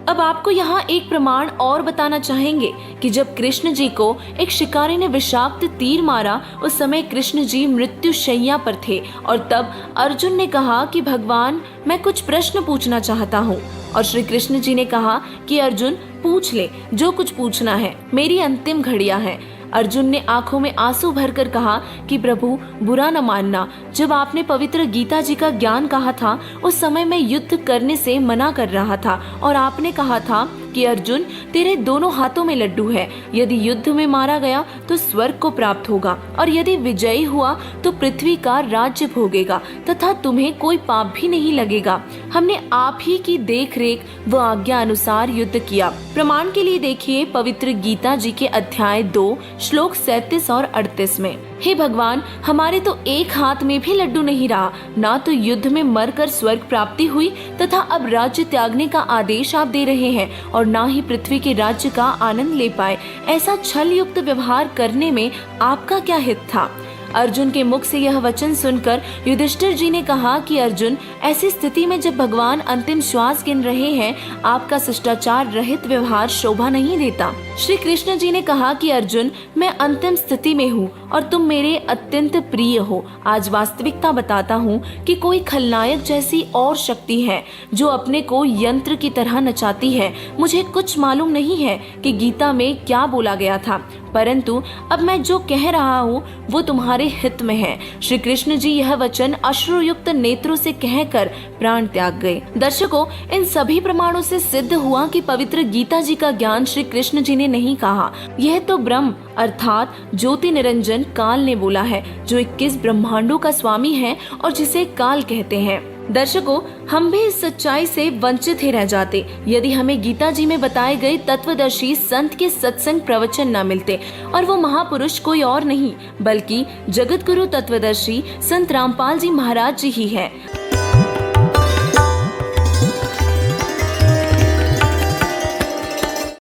अब आपको यहाँ एक प्रमाण और बताना चाहेंगे कि जब कृष्ण जी को एक शिकारी ने विषाक्त तीर मारा, उस समय कृष्ण जी मृत्यु शैया पर थे और तब अर्जुन ने कहा कि भगवान, मैं कुछ प्रश्न पूछना चाहता हूँ। और श्री कृष्ण जी ने कहा कि अर्जुन, पूछ ले, जो कुछ पूछना है, मेरी अंतिम घड़ियां हैं। अर्जुन ने आंखों में आंसू भरकर कहा कि प्रभु, बुरा न मानना, जब आपने पवित्र गीता जी का ज्ञान कहा था, उस समय मैं युद्ध करने से मना कर रहा था और आपने कहा था कि अर्जुन, तेरे दोनों हाथों में लड्डू है, यदि युद्ध में मारा गया तो स्वर्ग को प्राप्त होगा और यदि विजयी हुआ तो पृथ्वी का राज्य भोगेगा तथा तुम्हें कोई पाप भी नहीं लगेगा। हमने आप ही की देख रेख व आज्ञा अनुसार युद्ध किया। प्रमाण के लिए देखिए पवित्र गीता जी के अध्याय 2 श्लोक 37 और 38 में। हे भगवान, हमारे तो एक हाथ में भी लड्डू नहीं रहा, ना तो युद्ध में मरकर स्वर्ग प्राप्ति हुई तथा अब राज्य त्यागने का आदेश आप दे रहे हैं और ना ही पृथ्वी के राज्य का आनंद ले पाए। ऐसा छल युक्त व्यवहार करने में आपका क्या हित था? अर्जुन के मुख से यह वचन सुनकर युधिष्ठिर जी ने कहा कि अर्जुन, ऐसी स्थिति में जब भगवान अंतिम श्वास गिन रहे हैं, आपका शिष्टाचार रहित व्यवहार शोभा नहीं देता। श्री कृष्ण जी ने कहा कि अर्जुन, मैं अंतिम स्थिति में हूँ और तुम मेरे अत्यंत प्रिय हो। आज वास्तविकता बताता हूँ कि कोई खलनायक जैसी और शक्ति है जो अपने को यंत्र की तरह नचाती है। मुझे कुछ मालूम नहीं है कि गीता में क्या बोला गया था, परंतु अब मैं जो कह रहा हूँ वो तुम्हारे हित में है। श्री कृष्ण जी यह वचन अश्रुयुक्त नेत्रों से कहकर प्राण त्याग गए। दर्शकों, इन सभी प्रमाणों से सिद्ध हुआ कि पवित्र गीता जी का ज्ञान श्री कृष्ण जी ने नहीं कहा, यह तो ब्रह्म अर्थात ज्योति निरंजन काल ने बोला है, जो 21 ब्रह्मांडों का स्वामी है और जिसे काल कहते हैं। दर्शकों, हम भी इस सच्चाई से वंचित ही रह जाते यदि हमें गीता जी में बताए गए तत्वदर्शी संत के सत्संग प्रवचन न मिलते, और वो महापुरुष कोई और नहीं बल्कि जगत गुरु तत्वदर्शी संत रामपाल जी महाराज जी ही है।